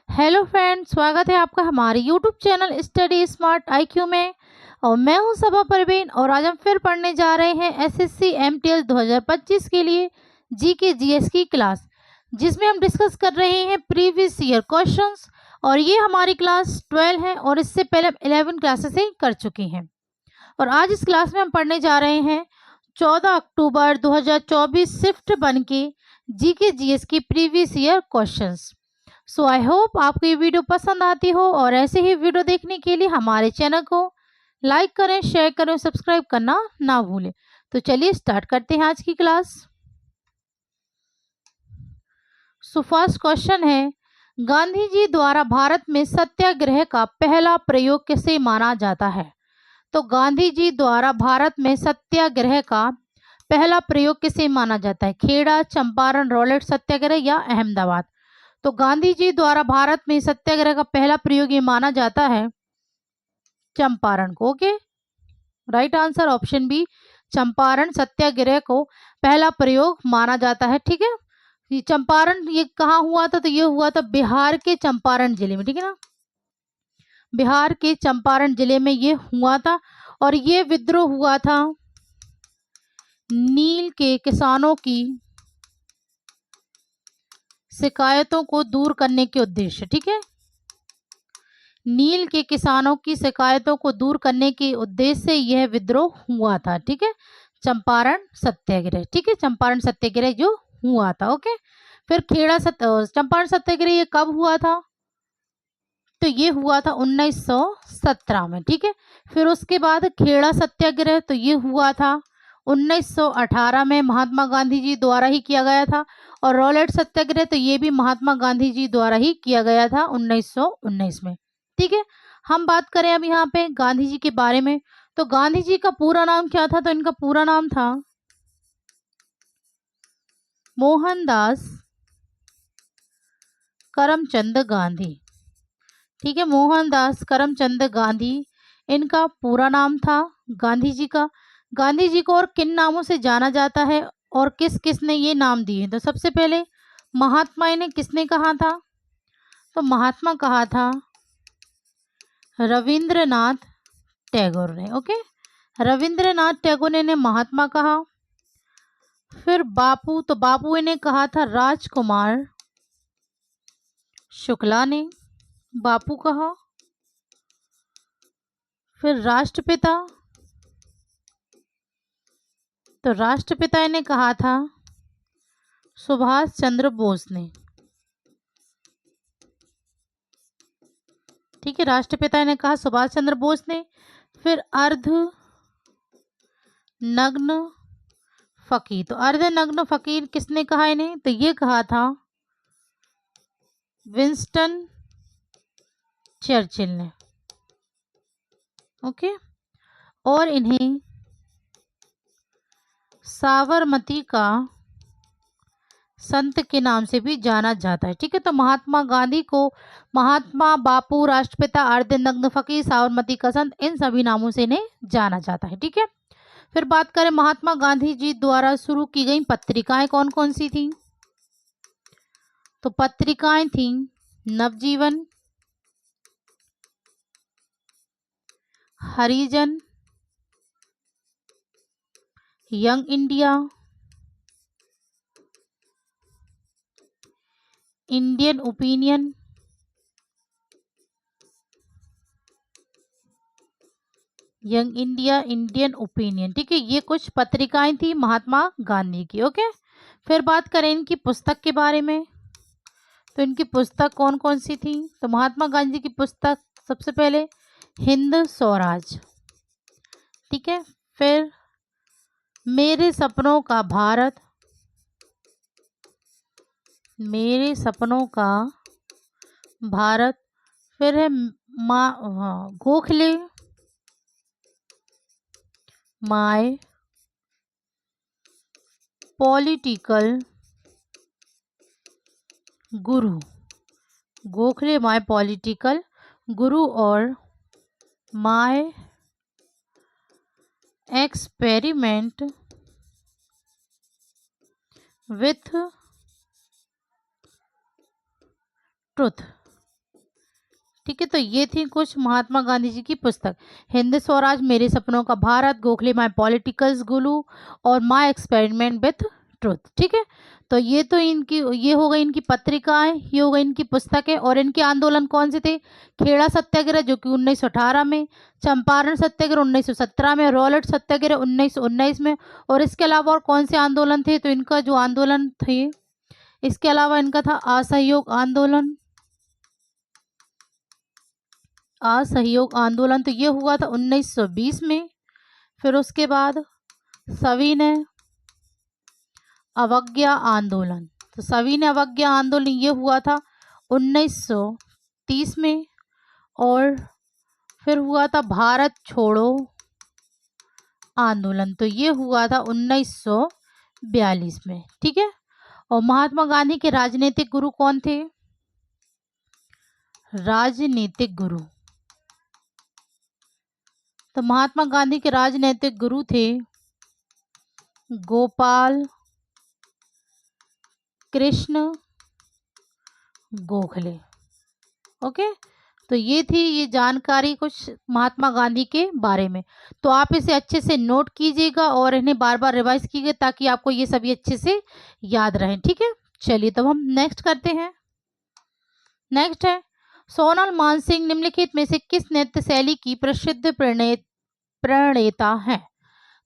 Hello friends, स्वागत है आपका हमारे YouTube channel study smart IQ में। और मैं हूं सबा परवीन और आज हम फिर पढ़ने जा रहे हैं एसएससी एमटीएल 2025 के लिए जीके जीएस की क्लास, जिसमें हम डिस्कस कर रहे हैं प्रीवियस ईयर क्वेश्चंस। और ये हमारी क्लास 12 है और इससे पहले हम 11 क्लासेस से कर चुके हैं। और आज इस क्लास में हम पढ़ने जा रहे हैं 14 अक्टूबर 2024 शिफ्ट 1 के जीके जीएस की previous year questions. So I hope आपको ये वीडियो पसंद आती हो और ऐसे ही वीडियो देखने के लिए हमारे चैनल को लाइक करें, शेयर करें, सब्सक्राइब करना ना भूलें। तो चलिए स्टार्ट करते हैं आज की क्लास। सो फर्स्ट क्वेश्चन है, गांधी जी द्वारा भारत में सत्याग्रह का पहला प्रयोग किसे माना जाता है? तो गांधी जी द्वारा भारत में सत्याग्रह का पहला प्रयोग किसे माना जाता है? खेड़ा, चंपारण, रॉलेट सत्याग्रह या अहमदाबाद? तो गांधी जी द्वारा भारत में सत्याग्रह का पहला प्रयोग ये माना जाता है चंपारण को। Okay, right answer option B, Champaran Satyagraha को पहला प्रयोग माना जाता है। ठीक है, ये चंपारण ये कहाँ हुआ था? तो ये हुआ था बिहार के चंपारण जिले में। ठीक है ना, बिहार के चंपारण जिले में ये हुआ था। और ये विद्रोह हुआ था नील के किसानों की शिकायतों को दूर करने के उद्देश्य। ठीक है, नील के किसानों की शिकायतों को दूर करने के उद्देश्य से यह विद्रोह हुआ था। ठीक है, चंपारण सत्याग्रह। ठीक है, चंपारण सत्याग्रह जो हुआ था। ओके, फिर चंपारण सत्याग्रह ये कब हुआ था? तो ये हुआ था 1917 में। ठीक है, फिर उसके बाद खेड़ा सत्याग्रह तो ये हुआ था 1918 में, महात्मा गांधी जी द्वारा ही किया गया था। और रॉलेट सत्याग्रह तो ये भी महात्मा गांधी जी द्वारा ही किया गया था 1919 में। ठीक है, हम बात करें अब यहाँ पे गांधी जी के बारे में। तो गांधी जी का पूरा नाम क्या था? तो इनका पूरा नाम था मोहनदास करमचंद गांधी। ठीक है, मोहनदास करमचंद गांधी इनका पूरा नाम था गांधी जी का। गांधी जी को और किन नामों से जाना जाता है और किस किस ने ये नाम दिए? तो सबसे पहले महात्मा इन्हें किसने कहा था? तो महात्मा कहा था रविंद्रनाथ टैगोर ने। ओके, रविंद्रनाथ टैगोर ने इन्हें महात्मा कहा। फिर बापू, तो बापू इन्हें कहा था राजकुमार शुक्ला ने बापू कहा। फिर राष्ट्रपिता, तो राष्ट्रपिता इन्हें कहा था सुभाष चंद्र बोस ने। ठीक है, राष्ट्रपिता ने कहा सुभाष चंद्र बोस ने। फिर अर्ध नग्न फकीर, तो अर्ध नग्न फकीर किसने कहा इन्हें? तो ये कहा था विंस्टन चर्चिल ने। ओके, और इन्हें साबरमती का संत के नाम से भी जाना जाता है। ठीक है, तो महात्मा गांधी को महात्मा, बापू, राष्ट्रपिता, अर्धनग्न फकीर, साबरमती का संत, इन सभी नामों से इन्हें जाना जाता है। ठीक है, फिर बात करें महात्मा गांधी जी द्वारा शुरू की गई पत्रिकाएं कौन कौन सी थी? तो पत्रिकाएं थी Navjivan, Harijan, Young India, Indian Opinion, Young India, Indian Opinion. ठीक है, ये कुछ पत्रिकाएं थी महात्मा गांधी की। ओके, फिर बात करें इनकी पुस्तक के बारे में। तो इनकी पुस्तक कौन कौन सी थी? तो महात्मा गांधी की पुस्तक सबसे पहले हिंद स्वराज। ठीक है, फिर मेरे सपनों का भारत, मेरे सपनों का भारत। फिर है Gokhale my political Guru, Gokhale my political गुरु, और माय एक्सपेरिमेंट विथ ट्रुथ। ठीक है, तो ये थी कुछ महात्मा गांधी जी की पुस्तक। हिंद स्वराज, मेरे सपनों का भारत, गोखले माय पॉलिटिकल्स गुरु और माय एक्सपेरिमेंट विथ ट्रुथ। ठीक है, तो ये तो इनकी, ये हो गई इनकी पत्रिकाएं, ये हो गई इनकी पुस्तकें। और इनके आंदोलन कौन से थे? खेड़ा सत्याग्रह जो कि 1918 में, चंपारण सत्याग्रह 1917 में, रॉलेट सत्याग्रह 1919 में। और इसके अलावा और कौन से आंदोलन थे? तो इनका जो आंदोलन थे, इसके अलावा इनका था असहयोग आंदोलन। असहयोग आंदोलन तो ये हुआ था 1920 में। फिर उसके बाद सविनय अवज्ञा आंदोलन, तो सविनय अवज्ञा आंदोलन ये हुआ था 1930 में। और फिर हुआ था भारत छोड़ो आंदोलन, तो ये हुआ था 1942 में। ठीक है, और महात्मा गांधी के राजनीतिक गुरु कौन थे? राजनीतिक गुरु, तो महात्मा गांधी के राजनीतिक गुरु थे गोपाल कृष्ण गोखले। ओके, तो ये थी ये जानकारी कुछ महात्मा गांधी के बारे में। तो आप इसे अच्छे से नोट कीजिएगा और इन्हें बार बार रिवाइज कीजिए ताकि आपको ये सभी अच्छे से याद रहें। ठीक है, चलिए तब हम नेक्स्ट करते हैं। नेक्स्ट है, सोनल मानसिंह निम्नलिखित में से किस नृत्य शैली की प्रसिद्ध प्रणेता है?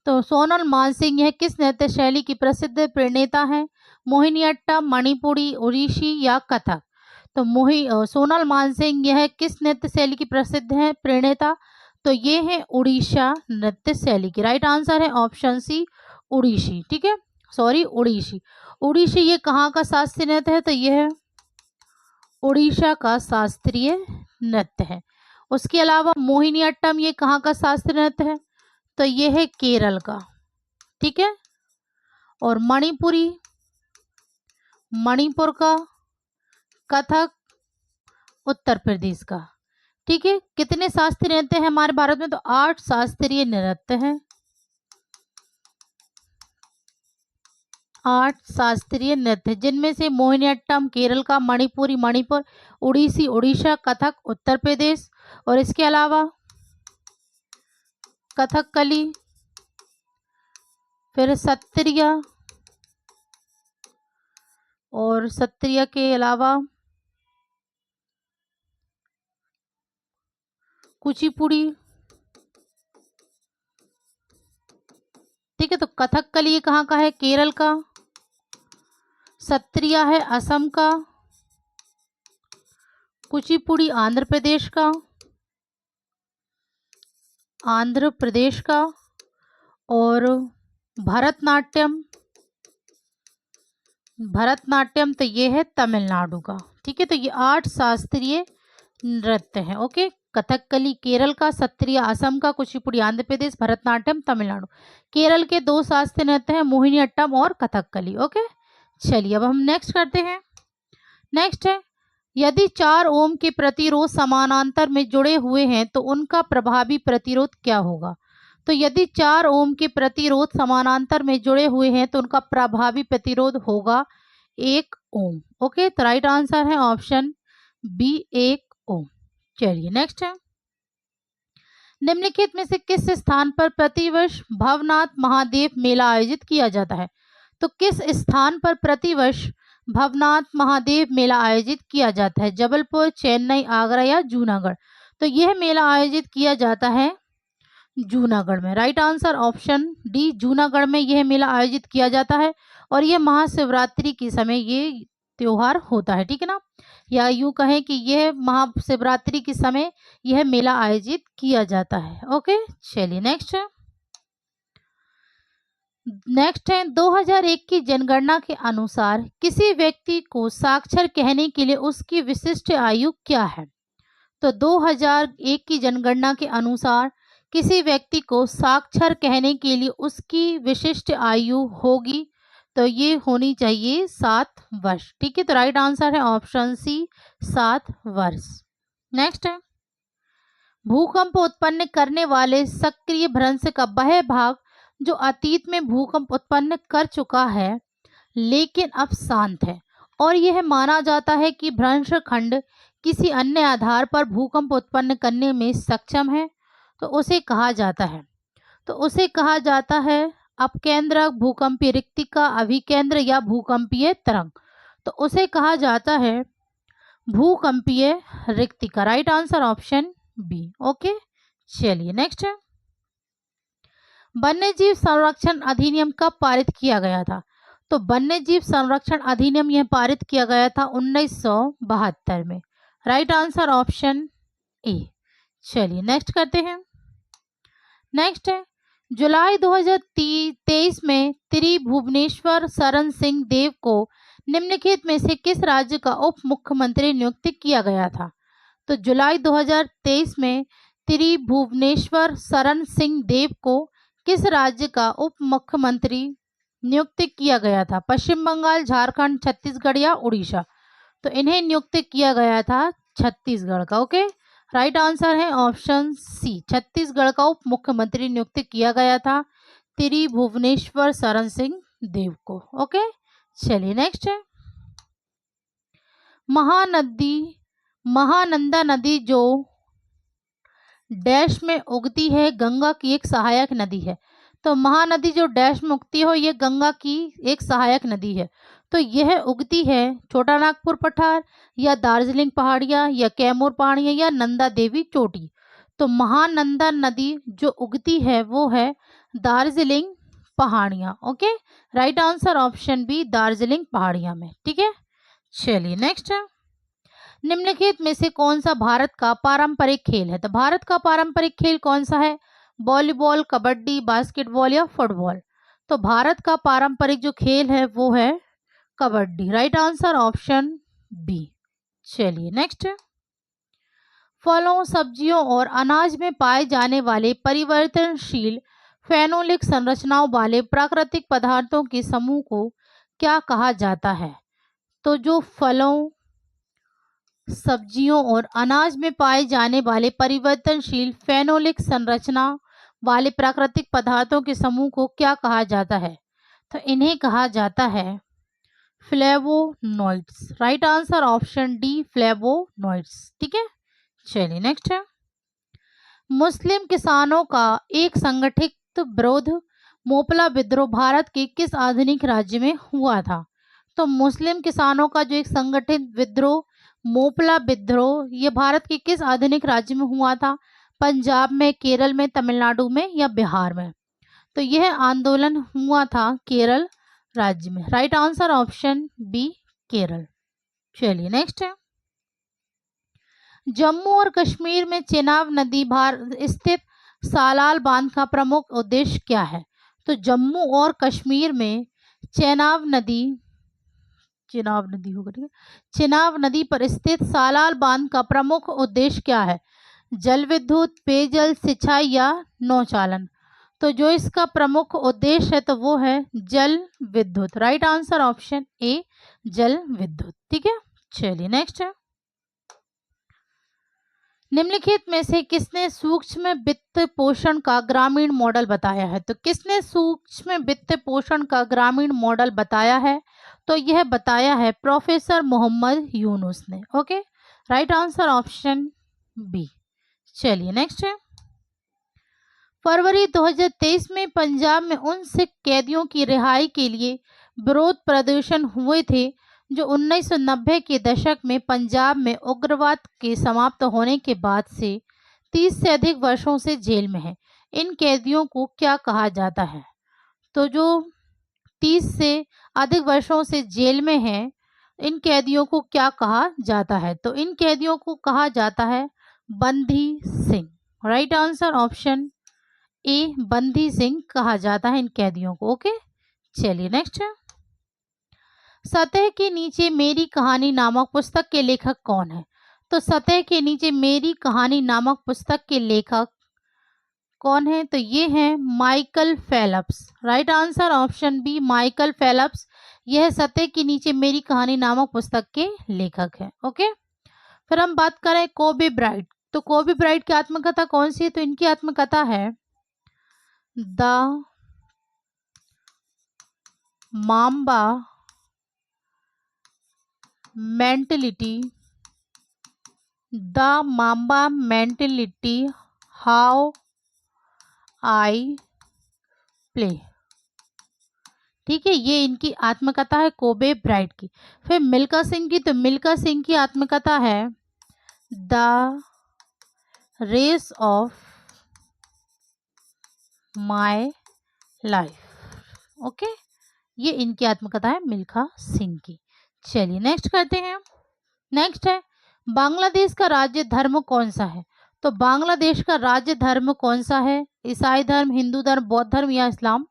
तो सोनल मानसिंह यह किस नृत्य शैली की प्रसिद्ध प्रणेता है? मोहिनीअट्टम, मणिपुरी, ओडिसी या कथक? तो सोनल मानसिंह यह किस नृत्य शैली की प्रसिद्ध है प्रणेता? तो ये है उड़ीसा नृत्य शैली की। राइट आंसर है ऑप्शन सी, उड़ीसी। ठीक है, सॉरी, उड़ीसी। उड़ीसी ये कहाँ का शास्त्रीय नृत्य है? तो यह है उड़ीसा का शास्त्रीय नृत्य है। उसके अलावा मोहिनीअट्टम ये कहाँ का शास्त्रीय नृत्य है? तो ये है केरल का। ठीक है, और मणिपुरी मणिपुर का, कथक उत्तर प्रदेश का। ठीक है, कितने शास्त्रीय नृत्य हैं हमारे भारत में? तो 8 शास्त्रीय नृत्य हैं। 8 शास्त्रीय नृत्य, जिनमें से मोहिनीअट्टम केरल का, मणिपुरी मणिपुर, उड़ीसी उड़ीसा, कथक उत्तर प्रदेश, और इसके अलावा कथकली, फिर सत्रिया, और सत्रिया के अलावा कुचिपुड़ी। ठीक है, तो कथकली कहाँ का है? केरल का। सत्रिया है असम का। कुचिपुड़ी आंध्र प्रदेश का, आंध्र प्रदेश का। और भरतनाट्यम, भरतनाट्यम तो ये है तमिलनाडु का। ठीक है, तो ये 8 शास्त्रीय नृत्य हैं। ओके, कथकली केरल का, सत्रिया असम का, कुचिपुड़ी आंध्र प्रदेश, भरतनाट्यम तमिलनाडु। केरल के 2 शास्त्रीय नृत्य हैं, मोहिनीअट्टम और कथकली। ओके, चलिए अब हम नेक्स्ट करते हैं। नेक्स्ट है, यदि 4 ओम के प्रतिरोध समानांतर में जुड़े हुए हैं तो उनका प्रभावी प्रतिरोध क्या होगा? तो यदि 4 ओम के प्रतिरोध समानांतर में जुड़े हुए हैं तो उनका प्रभावी प्रतिरोध होगा 1 ओम। ओके, तो राइट आंसर है ऑप्शन बी, 1 ओम। चलिए नेक्स्ट है, निम्नलिखित में से किस स्थान पर प्रतिवर्ष भवनाथ महादेव मेला आयोजित किया जाता है? तो किस स्थान पर प्रतिवर्ष भवनाथ महादेव मेला आयोजित किया जाता है? जबलपुर, चेन्नई, आगरा या जूनागढ़? तो यह मेला आयोजित किया जाता है जूनागढ़ में। Right answer option D, Junagadh में यह मेला आयोजित किया जाता है। और यह महाशिवरात्रि के समय ये त्योहार होता है। ठीक है ना, या यूं कहें कि यह महाशिवरात्रि के समय यह मेला आयोजित किया जाता है। ओके, चलिए नेक्स्ट है। नेक्स्ट है, 2001 की जनगणना के अनुसार किसी व्यक्ति को साक्षर कहने के लिए उसकी विशिष्ट आयु क्या है? तो 2001 की जनगणना के अनुसार किसी व्यक्ति को साक्षर कहने के लिए उसकी विशिष्ट आयु होगी, तो ये होनी चाहिए 7 वर्ष। ठीक है, तो राइट आंसर है ऑप्शन सी, 7 वर्ष। नेक्स्ट है, भूकंप उत्पन्न करने वाले सक्रिय भ्रंश का वह भाग जो अतीत में भूकंप उत्पन्न कर चुका है लेकिन अब शांत है, और यह माना जाता है कि भ्रंश खंड किसी अन्य आधार पर भूकंप उत्पन्न करने में सक्षम है, तो उसे कहा जाता है अपकेंद्रक, भूकंपीय रिक्तिका, अभिकेंद्र या भूकंपीय तरंग। तो उसे कहा जाता है भूकंपीय रिक्तिका। Right answer option B. Okay, चलिए नेक्स्ट है, वन्यजीव संरक्षण अधिनियम कब पारित किया गया था? तो वन्यजीव संरक्षण अधिनियम यह पारित किया गया था 1972 में। Right answer option A. चलिए नेक्स्ट करते हैं। नेक्स्ट है, जुलाई 2023 में त्रिभुवनेश्वर शरण सिंह देव को निम्नलिखित में से किस राज्य का उप मुख्यमंत्री नियुक्त किया गया था? तो जुलाई 2023 में त्रिभुवनेश्वर शरण सिंह देव को किस राज्य का उप मुख्यमंत्री नियुक्त किया गया था? पश्चिम बंगाल, झारखंड, छत्तीसगढ़ या उड़ीसा? तो इन्हें नियुक्त किया गया था छत्तीसगढ़ का। ओके, राइट आंसर है ऑप्शन सी, छत्तीसगढ़ का उप मुख्यमंत्री नियुक्त किया गया था त्रिभुवनेश्वर शरण सिंह देव को। ओके, चलिए नेक्स्ट है, महानंदा नदी जो डैश में उगती है गंगा की एक सहायक नदी है। तो महानदी जो डैश में उगती हो, ये गंगा की एक सहायक नदी है। तो यह उगती है छोटा नागपुर पठार या दार्जिलिंग पहाड़ियाँ या कैमूर पहाड़ियाँ या नंदा देवी चोटी। तो महानंदा नदी जो उगती है वो है दार्जिलिंग पहाड़ियाँ। Okay, right answer option B, Darjeeling पहाड़ियाँ में। ठीक है, चलिए नेक्स्ट है, निम्नलिखित में से कौन सा भारत का पारंपरिक खेल है? तो भारत का पारंपरिक खेल कौन सा है? वॉलीबॉल, कबड्डी, बास्केटबॉल या फुटबॉल? तो भारत का पारंपरिक जो खेल है वो है kabaddi. Right answer option B. चलिए नेक्स्ट, फलों, सब्जियों और अनाज में पाए जाने वाले परिवर्तनशील फेनोलिक संरचनाओं वाले प्राकृतिक पदार्थों के समूह को क्या कहा जाता है? तो जो फलों, सब्जियों और अनाज में पाए जाने वाले परिवर्तनशील फेनोलिक संरचना वाले प्राकृतिक पदार्थों के समूह को क्या कहा जाता है? तो इन्हें कहा जाता है flavonoids. Right answer option D, flavonoids. ठीक है, चलिए नेक्स्ट है, मुस्लिम किसानों का एक संगठित विरोध मोपला विद्रोह भारत के किस आधुनिक राज्य में हुआ था? तो मुस्लिम किसानों का जो एक संगठित विद्रोह मोपला विद्रोह, ये भारत के किस आधुनिक राज्य में हुआ था? पंजाब में, केरल में, तमिलनाडु में या बिहार में? तो यह आंदोलन हुआ था केरल राज्य में। Right answer option B, Kerala. चलिए नेक्स्ट है, जम्मू और कश्मीर में चेनाब नदी स्थित सालाल बांध का प्रमुख उद्देश्य क्या है? तो जम्मू और कश्मीर में चेनाब नदी पर स्थित सालाल बांध का प्रमुख उद्देश्य क्या है? जल विद्युत, पेयजल, सिंचाई या नौचालन? तो जो इसका प्रमुख उद्देश्य है तो वो है जल विद्युत। राइट आंसर ऑप्शन ए, जल विद्युत। ठीक है, चलिए नेक्स्ट है, निम्नलिखित में से किसने सूक्ष्म वित्त पोषण का ग्रामीण मॉडल बताया है? तो किसने सूक्ष्म वित्त पोषण का ग्रामीण मॉडल बताया है? तो यह बताया है प्रोफेसर मोहम्मद यूनुस ने। Okay, right answer option B. चलिए नेक्स्ट है, फरवरी 2023 में पंजाब में उन सिख कैदियों की रिहाई के लिए विरोध प्रदर्शन हुए थे जो 1990 के दशक में पंजाब में उग्रवाद के समाप्त होने के बाद से 30 से अधिक वर्षों से जेल में हैं। इन कैदियों को क्या कहा जाता है? तो जो 30 से अधिक वर्षों से जेल में हैं, इन कैदियों को क्या कहा जाता है? तो इन कैदियों को कहा जाता है बंदी सिंह। राइट आंसर ऑप्शन ए, बंदी सिंह कहा जाता है इन कैदियों को। ओके, चलिए नेक्स्ट है, सतह के नीचे मेरी कहानी नामक पुस्तक के लेखक कौन है? तो सतह के नीचे मेरी कहानी नामक पुस्तक के लेखक कौन है? तो ये हैं Michael Phelps. Right answer option B, Michael Phelps. यह सतह के नीचे मेरी कहानी नामक पुस्तक के लेखक है। ओके, फिर हम बात करें कोबे ब्राइट। तो कोबे ब्राइट की आत्मकथा कौन सी है? तो इनकी आत्मकथा है the mamba mentality, the mamba mentality, how I play. ठीक है, ये इनकी आत्मकथा है कोबे ब्राइट की। फिर मिल्खा सिंह की, तो मिल्खा सिंह की आत्मकथा है the race of my life. Okay, ये इनकी आत्मकथा है मिल्खा सिंह की। चलिए नेक्स्ट करते हैं। नेक्स्ट है बांग्लादेश का राज्य धर्म कौन सा है। तो बांग्लादेश का राज्य धर्म कौन सा है, ईसाई धर्म, हिंदू धर्म, बौद्ध धर्म या इस्लाम।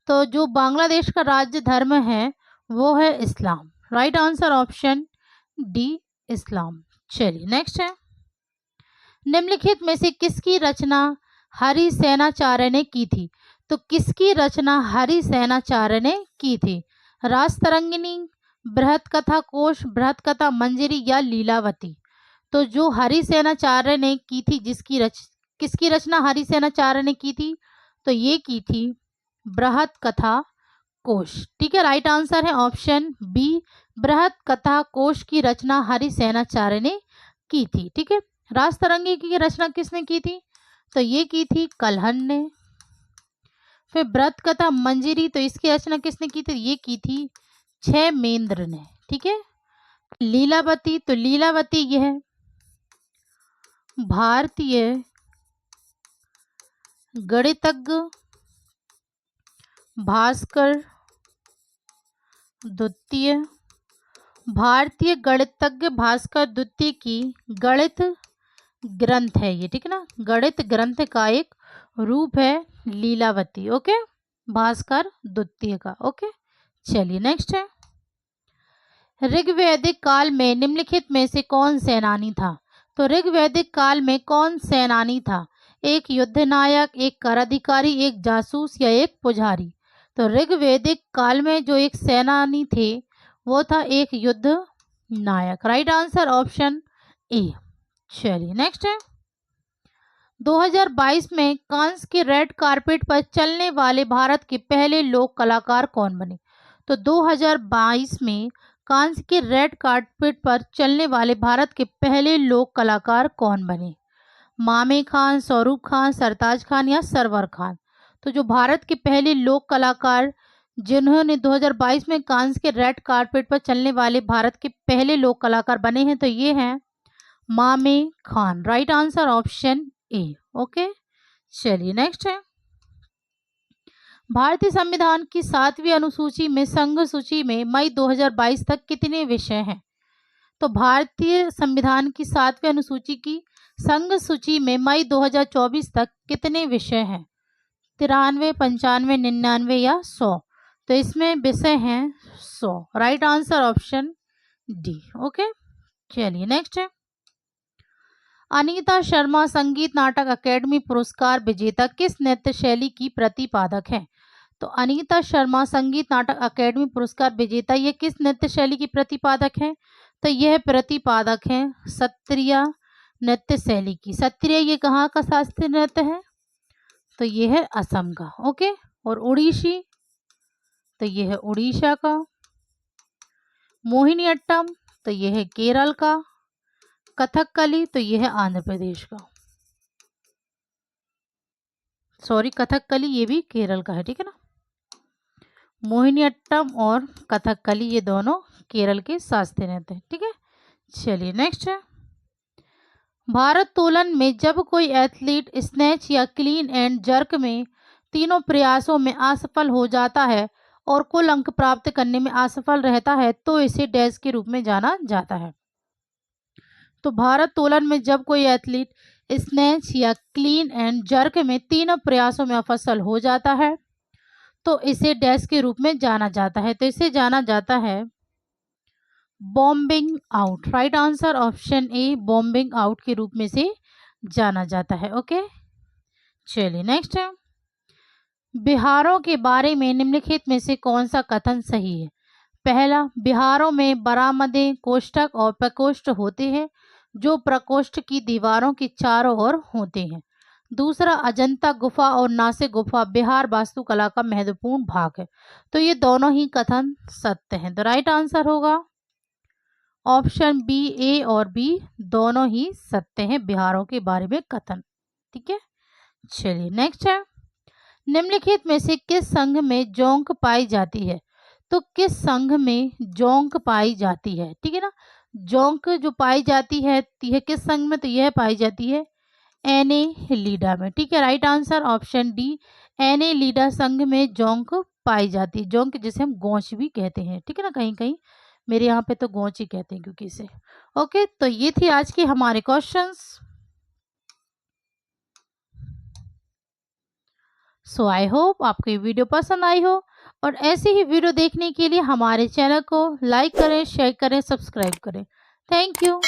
तो जो बांग्लादेश का राज्य धर्म है वो है इस्लाम। राइट आंसर ऑप्शन डी, इस्लाम। चलिए नेक्स्ट है निम्नलिखित में से किसकी रचना हरिसेनाचार्य ने की थी। तो किसकी रचना हरिसेनाचार्य ने की थी, रासतरंगिणी, बृहत कथा कोश, बृहत कथा मंजरी या लीलावती। तो जो हरिसेनाचार्य ने की थी, किसकी रचना हरिसेनाचार्य ने की थी, तो ये की थी बृहत कथा कोश। ठीक है, राइट आंसर है ऑप्शन बी, बृहत कथा कोश की रचना हरिसेनाचार्य ने की थी। ठीक है, रासतरंगी की रचना किसने की थी, तो ये की थी कल्हण ने। फिर बृहत कथा मंजरी, तो इसकी रचना किसने की थी, ये की थी क्षेमेंद्र ने। ठीक है, लीलावती, तो लीलावती यह भारतीय गणितज्ञ भास्कर द्वितीय, भारतीय गणितज्ञ भास्कर द्वितीय की गणित ग्रंथ है ये। ठीक है ना, गणित ग्रंथ का एक रूप है लीलावती। ओके, भास्कर द्वितीय का। ओके, चलिए नेक्स्ट है ऋग्वैदिक काल में निम्नलिखित में से कौन सेनानी था। तो ऋग्वैदिक काल में कौन सेनानी था, एक युद्ध नायक, एक कर अधिकारी, एक जासूस या एक पुजारी। तो ऋग्वैदिक काल में जो एक सेनानी थे वो था एक युद्ध नायक। Right answer option A. चलिए नेक्स्ट है 2022 में कांस के रेड कारपेट पर चलने वाले भारत के पहले लोक कलाकार कौन बने। तो 2022 में कांस के रेड कारपेट पर चलने वाले भारत के पहले लोक कलाकार कौन बने, मामे खान, स्वरूप खान, सरताज खान या सरवर खान। तो जो भारत के पहले लोक कलाकार जिन्होंने 2022 में कांस के रेड कारपेट पर चलने वाले भारत के पहले लोक कलाकार बने हैं, तो ये हैं मामे खान। राइट आंसर ऑप्शन ए। ओके, चलिए नेक्स्ट है भारतीय संविधान की 7वीं अनुसूची में संघ सूची में मई 2022 तक कितने विषय हैं। तो भारतीय संविधान की 7वीं अनुसूची की संघ सूची में मई 2024 तक कितने विषय हैं, 93, 95, 99 या 100। तो इसमें विषय हैं 100। Right answer option D. Okay, चलिए नेक्स्ट है अनीता शर्मा संगीत नाटक अकेडमी पुरस्कार विजेता किस नृत्य शैली की प्रतिपादक है। तो अनीता शर्मा संगीत नाटक अकेडमी पुरस्कार विजेता ये किस नृत्य शैली की प्रतिपादक है, तो यह प्रतिपादक है सत्रिय नृत्य शैली की। सत्रिय ये कहाँ का शास्त्रीय नृत्य है, तो ये है असम का। ओके, और उड़ीसी, तो ये है उड़ीसा का। मोहिनीअट्टम, तो ये है केरल का। कथकली, तो ये है आंध्र प्रदेश का। सॉरी, कथकली ये भी केरल का है। ठीक है ना, मोहिनीअट्टम और कथकली ये दोनों केरल के शास्त्रीय नृत्य हैं। ठीक है, चलिए नेक्स्ट है भारोत्तोलन में जब कोई एथलीट स्नैच या क्लीन एंड जर्क में तीनों प्रयासों में असफल हो जाता है और कुल अंक प्राप्त करने में असफल रहता है तो इसे डैश के रूप में जाना जाता है। तो भारोत्तोलन में जब कोई एथलीट स्नैच या क्लीन एंड जर्क में तीनों प्रयासों में असफल हो जाता है तो इसे डैश के रूप में जाना जाता है। तो इसे जाना जाता है bombing out. Right answer option ए, बॉम्बिंग आउट के रूप में से जाना जाता है। ओके, चलिए नेक्स्ट है बिहारों के बारे में निम्नलिखित में से कौन सा कथन सही है। पहला, बिहारों में बरामदे, कोष्ठक और प्रकोष्ठ होते हैं जो प्रकोष्ठ की दीवारों के चारों ओर होते हैं। दूसरा, अजंता गुफा और नासिक गुफा बिहार वास्तुकला का महत्वपूर्ण भाग है। तो ये दोनों ही कथन सत्य हैं। तो राइट आंसर होगा ऑप्शन बी, ए और बी दोनों ही सत्य हैं बिहारों के बारे में कथन। ठीक है, चलिए नेक्स्ट है, निम्नलिखित में से किस संघ में जोंक पाई जाती है? तो किस संघ में जोंक पाई जाती है? ठीक है ना, जोंक जो पाई जाती है यह किस संघ में? तो यह पाई जाती है एनेलिडा में। ठीक है, right answer option D, Annelida संघ में जोंक पाई जाती है। जोंक जिसे हम गोंच भी कहते हैं। ठीक है ना, कहीं कहीं मेरे यहाँ पे तो गोंच ही कहते हैं क्योंकि इसे। ओके, तो ये थी आज के हमारे क्वेश्चंस। सो आई होप आपको ये वीडियो पसंद आई हो, और ऐसे ही वीडियो देखने के लिए हमारे चैनल को लाइक करें, शेयर करें, सब्सक्राइब करें। Thank you.